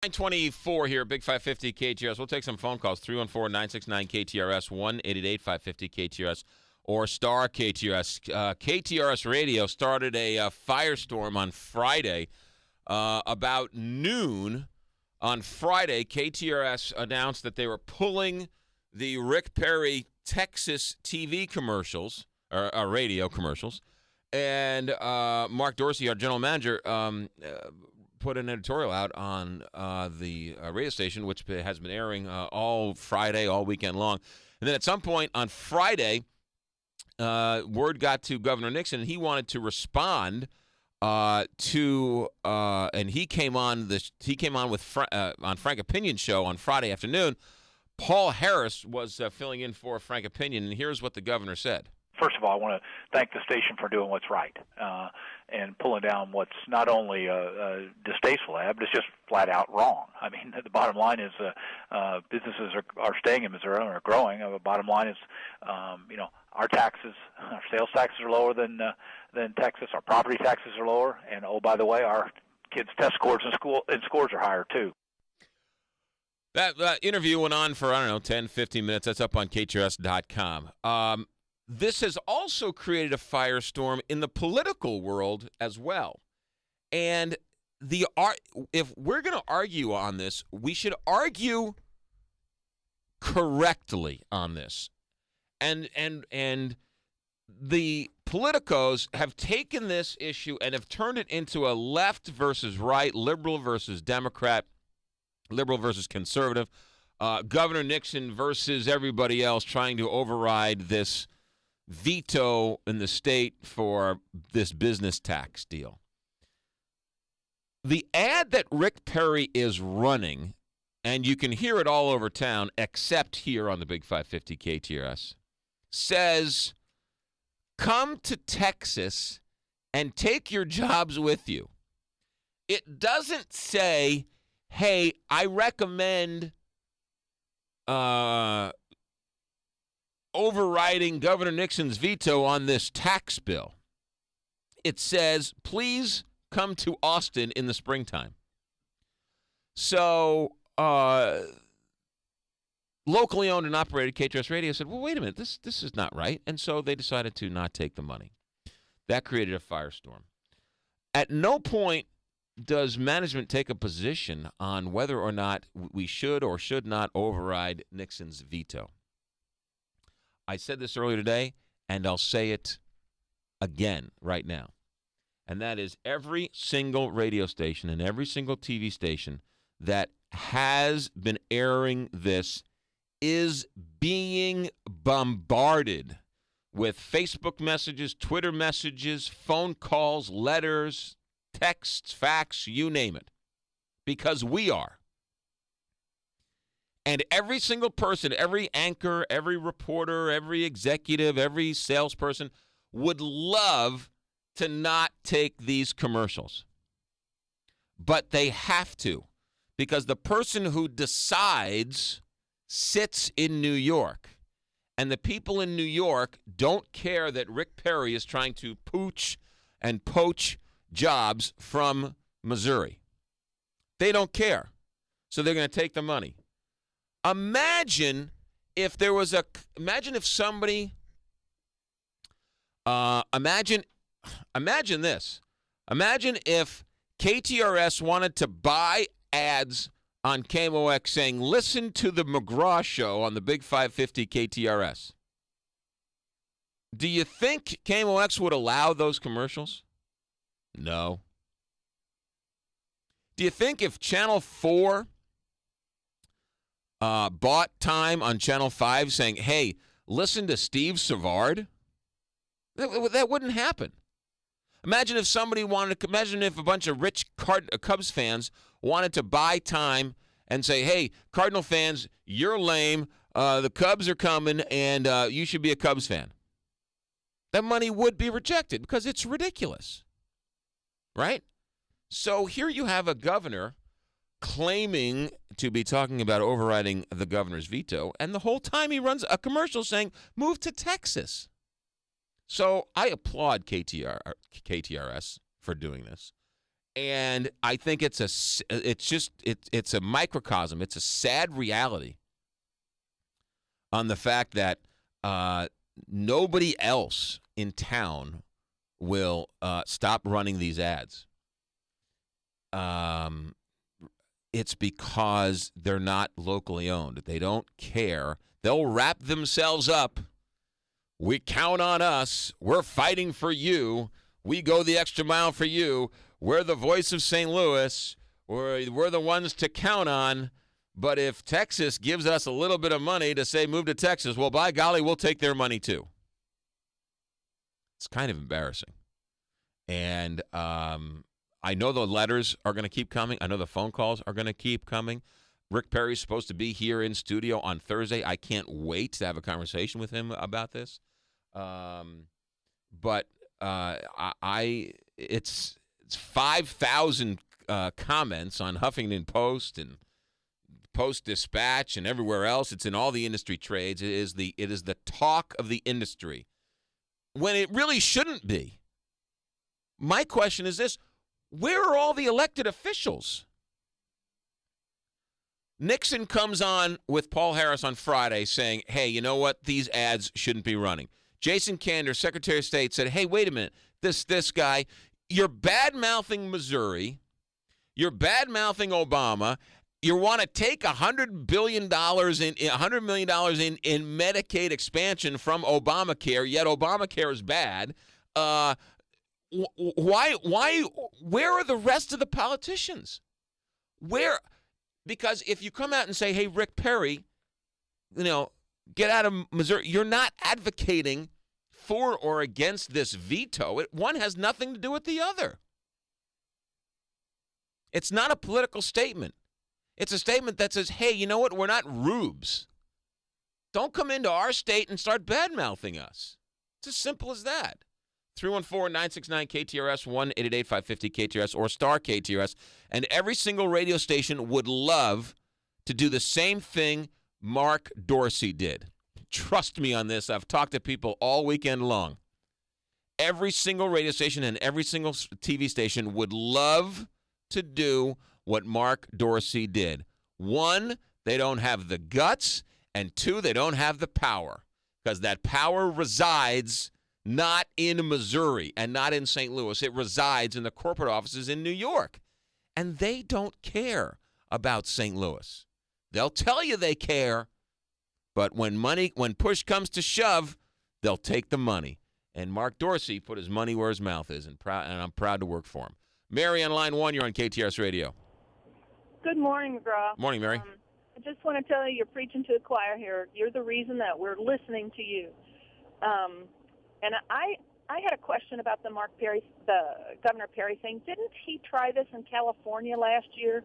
924 here, Big 550 KTRS. We'll take some phone calls. 314-969-KTRS, 1-888-550-KTRS, or star KTRS. KTRS Radio started a firestorm on Friday. About noon on Friday, KTRS announced that they were pulling the Rick Perry Texas TV commercials, or radio commercials. And Mark Dorsey, our general manager, put an editorial out on the radio station, which has been airing all Friday, all weekend long. And then at some point on Friday, word got to Governor Nixon, and he wanted to respond and he came on with on Frank Opinion show on Friday afternoon. Paul Harris was filling in for Frank Opinion, and here's what the governor said. First of all, I want to thank the station for doing what's right and pulling down what's not only distasteful, but it's just flat out wrong. I mean, the bottom line is businesses are staying in Missouri and are growing. The bottom line is, our taxes, our sales taxes are lower than Texas. Our property taxes are lower, and oh, by the way, our kids' test scores and scores are higher too. That interview went on for 10, 15 minutes. That's up on KTRS.com. This has also created a firestorm in the political world as well. And if we're going to argue on this, we should argue correctly on this. And the politicos have taken this issue and have turned it into a left versus right, liberal versus Democrat, liberal versus conservative, Governor Nixon versus everybody else trying to override this veto in the state for this business tax deal. The ad that Rick Perry is running, and you can hear it all over town except here on the Big 550 KTRS, says, come to Texas and take your jobs with you. It doesn't say, hey, I recommend overriding Governor Nixon's veto on this tax bill. It says, please come to Austin in the springtime. So, locally owned and operated KTRS Radio said, well, wait a minute, this is not right. And so they decided to not take the money. That created a firestorm. At no point does management take a position on whether or not we should or should not override Nixon's veto. I said this earlier today, and I'll say it again right now. And that is every single radio station and every single TV station that has been airing this is being bombarded with Facebook messages, Twitter messages, phone calls, letters, texts, fax, you name it. Because we are. And every single person, every anchor, every reporter, every executive, every salesperson would love to not take these commercials. But they have to, because the person who decides sits in New York. And the people in New York don't care that Rick Perry is trying to pooch and poach jobs from Missouri. They don't care. So they're going to take the money. Imagine if there was imagine if somebody, imagine this. Imagine if KTRS wanted to buy ads on KMOX saying, listen to the McGraw Show on the Big 550 KTRS. Do you think KMOX would allow those commercials? No. Do you think if Channel 4 bought time on Channel 5 saying, hey, listen to Steve Savard? That wouldn't happen. Imagine if a bunch of rich Cubs fans wanted to buy time and say, hey, Cardinal fans, you're lame. The Cubs are coming, and you should be a Cubs fan. That money would be rejected because it's ridiculous. Right? So here you have a governor claiming to be talking about overriding the governor's veto, and the whole time he runs a commercial saying, move to Texas. So I applaud KTRS for doing this. And I think it's a microcosm. It's a sad reality on the fact that nobody else in town will stop running these ads. It's because they're not locally owned. They don't care. They'll wrap themselves up. We count on us. We're fighting for you. We go the extra mile for you. We're the voice of St. Louis. We're the ones to count on. But if Texas gives us a little bit of money to say move to Texas, well, by golly, we'll take their money too. It's kind of embarrassing. And I know the letters are going to keep coming. I know the phone calls are going to keep coming. Rick Perry's supposed to be here in studio on Thursday. I can't wait to have a conversation with him about this. But it's 5,000 comments on Huffington Post and Post-Dispatch and everywhere else. It's in all the industry trades. It is the talk of the industry when it really shouldn't be. My question is this: where are all the elected officials? Nixon comes on with Paul Harris on Friday saying, hey, you know what? These ads shouldn't be running. Jason Kander, Secretary of State, said, hey, wait a minute. This guy, you're bad-mouthing Missouri. You're bad-mouthing Obama. You want to take $100 million in Medicaid expansion from Obamacare, yet Obamacare is bad. Why? Where are the rest of the politicians? Where? Because if you come out and say, hey, Rick Perry, get out of Missouri, you're not advocating for or against this veto. One has nothing to do with the other. It's not a political statement. It's a statement that says, hey, you know what? We're not rubes. Don't come into our state and start bad-mouthing us. It's as simple as that. 314-969-KTRS, 1-888-550-KTRS, or star KTRS. And every single radio station would love to do the same thing Mark Dorsey did. Trust me on this. I've talked to people all weekend long. Every single radio station and every single TV station would love to do what Mark Dorsey did. One, they don't have the guts, and two, they don't have the power, because that power resides not in Missouri and not in St. Louis. It resides in the corporate offices in New York. And they don't care about St. Louis. They'll tell you they care, but when push comes to shove, they'll take the money. And Mark Dorsey put his money where his mouth is, and I'm proud to work for him. Mary on line 1, you're on KTRS Radio. Good morning, McGraw. Morning, Mary. I just want to tell you, you're preaching to the choir here. You're the reason that we're listening to you. And I had a question about the Governor Perry thing. Didn't he try this in California last year,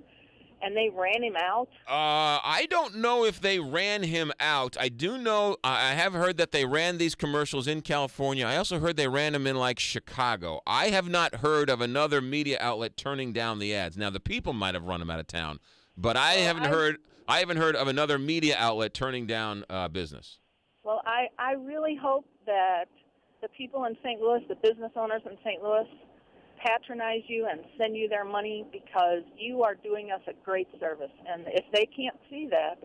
and they ran him out? I don't know if they ran him out. I do know, I have heard that they ran these commercials in California. I also heard they ran them in, Chicago. I have not heard of another media outlet turning down the ads. Now, the people might have run them out of town, but I haven't heard of another media outlet turning down business. Well, I really hope that the people in St. Louis, the business owners in St. Louis, patronize you and send you their money, because you are doing us a great service. And if they can't see that,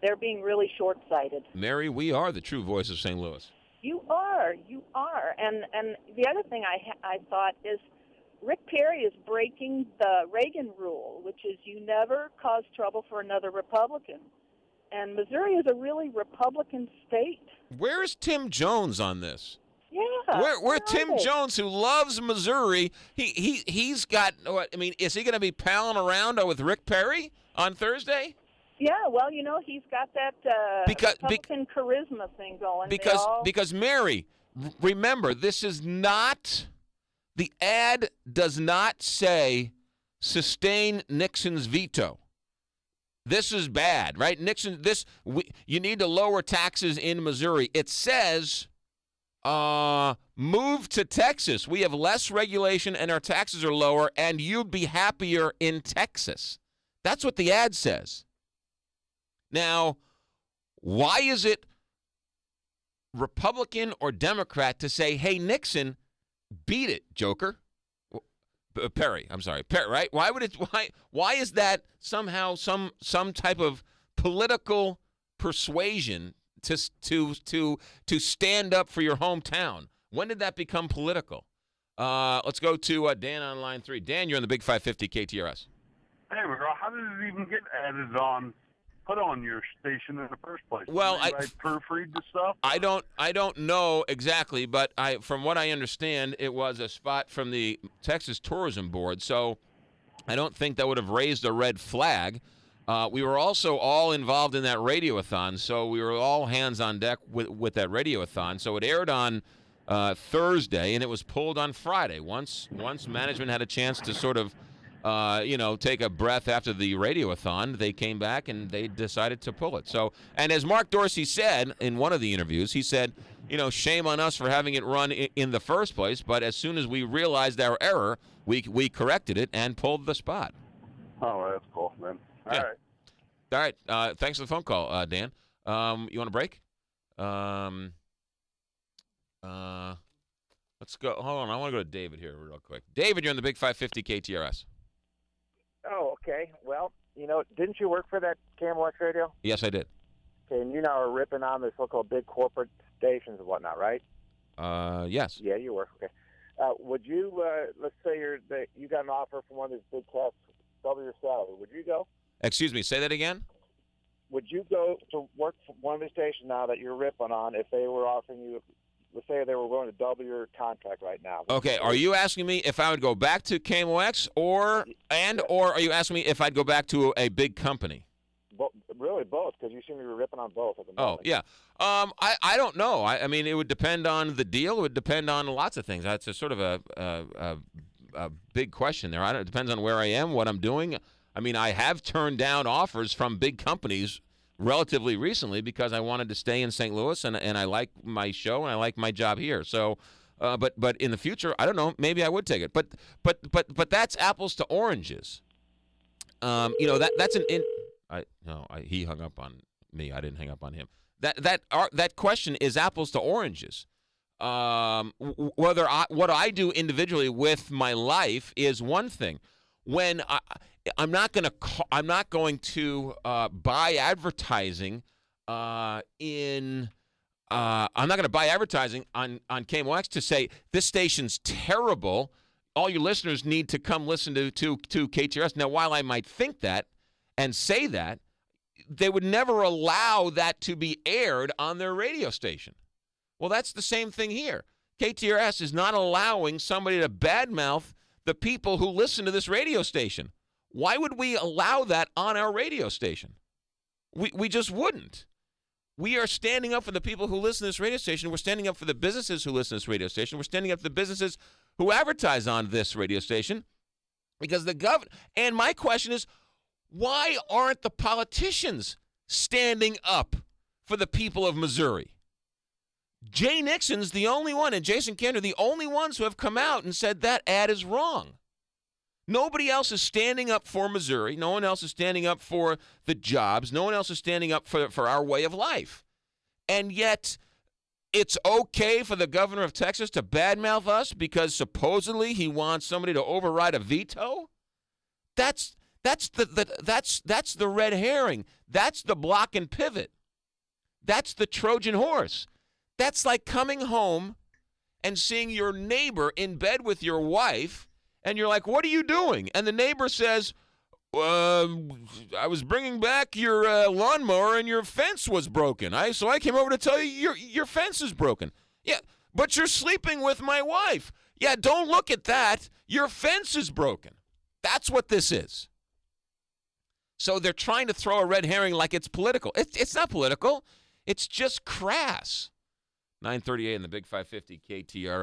they're being really short-sighted. Mary, we are the true voice of St. Louis. You are. And the other thing I thought is Rick Perry is breaking the Reagan rule, which is you never cause trouble for another Republican. And Missouri is a really Republican state. Where's Tim Jones on this? Yeah. Where Tim Jones, who loves Missouri, he's got what? I mean, is he going to be palling around with Rick Perry on Thursday? Yeah, well, he's got that Republican charisma thing going. Because Mary, remember, this is not, the ad does not say sustain Nixon's veto. This is bad, right? You need to lower taxes in Missouri. It says move to Texas. We have less regulation and our taxes are lower, and you'd be happier in Texas. That's what the ad says. Now, why is it Republican or Democrat to say, hey, Nixon, beat it, Joker? Perry. I'm sorry, Perry. Right? Why would it? Why is that somehow some type of political persuasion to stand up for your hometown? When did that become political? Let's go to Dan on line 3. Dan, you're on the Big 550 KTRS. Hey, McGraw, how did it even get put on your station in the first place? Well, I proofread the stuff. I don't know exactly, but from what I understand, it was a spot from the Texas Tourism Board. So I don't think that would have raised a red flag. We were also all involved in that radiothon, so we were all hands on deck with that radiothon. So it aired on Thursday, and it was pulled on Friday. Once management had a chance to sort of take a breath after the radiothon, they came back and they decided to pull it. So, and as Mark Dorsey said in one of the interviews, he said, shame on us for having it run in the first place, but as soon as we realized our error, we corrected it and pulled the spot. Oh, that's cool, man. All right. Thanks for the phone call, Dan. You want a break? Let's go. Hold on. I want to go to David here real quick. David, you're on the Big 550 KTRS. Oh, okay. Well, didn't you work for that KMOX radio? Yes, I did. Okay, and you now are ripping on the so-called big corporate stations and whatnot, right? Yes. Yeah, you work. Okay. Would you, let's say you got an offer from one of these big cats, double your salary. Would you go? Excuse me, say that again? Would you go to work for one of the stations now that you're ripping on if they were offering you, let's say they were willing to double your contract right now? Okay, are you asking me if I would go back to KMOX or are you asking me if I'd go back to a big company? Really both, because you seem to be ripping on both at the moment. Oh, yeah. I don't know. I mean, it would depend on the deal. It would depend on lots of things. That's a sort of a big question there. It depends on where I am, what I'm doing. I mean, I have turned down offers from big companies relatively recently because I wanted to stay in St. Louis and I like my show and I like my job here. So, but in the future, I don't know. Maybe I would take it. But that's apples to oranges. That's he hung up on me. I didn't hang up on him. That question is apples to oranges. What I do individually with my life is one thing. When I'm not going to buy advertising I'm not going to buy advertising on KMOX to say this station's terrible. All your listeners need to come listen to KTRS. Now, while I might think that and say that, they would never allow that to be aired on their radio station. Well, that's the same thing here. KTRS is not allowing somebody to badmouth the people who listen to this radio station. Why would we allow that on our radio station? We just wouldn't. We are standing up for the people who listen to this radio station. We're standing up for the businesses who listen to this radio station. We're standing up for the businesses who advertise on this radio station because the government. And my question is, why aren't the politicians standing up for the people of Missouri? Jay Nixon's the only one, and Jason Kander, the only ones who have come out and said that ad is wrong. Nobody else is standing up for Missouri. No one else is standing up for the jobs. No one else is standing up for our way of life. And yet, it's okay for the governor of Texas to badmouth us because supposedly he wants somebody to override a veto? That's the red herring. That's the block and pivot. That's the Trojan horse. That's like coming home and seeing your neighbor in bed with your wife, and you're like, what are you doing? And the neighbor says, I was bringing back your lawnmower and your fence was broken. So I came over to tell you your fence is broken. Yeah, but you're sleeping with my wife. Yeah, don't look at that. Your fence is broken. That's what this is. So they're trying to throw a red herring like it's political. It's not political. It's just crass. 9:38 in the Big 550 KTRS.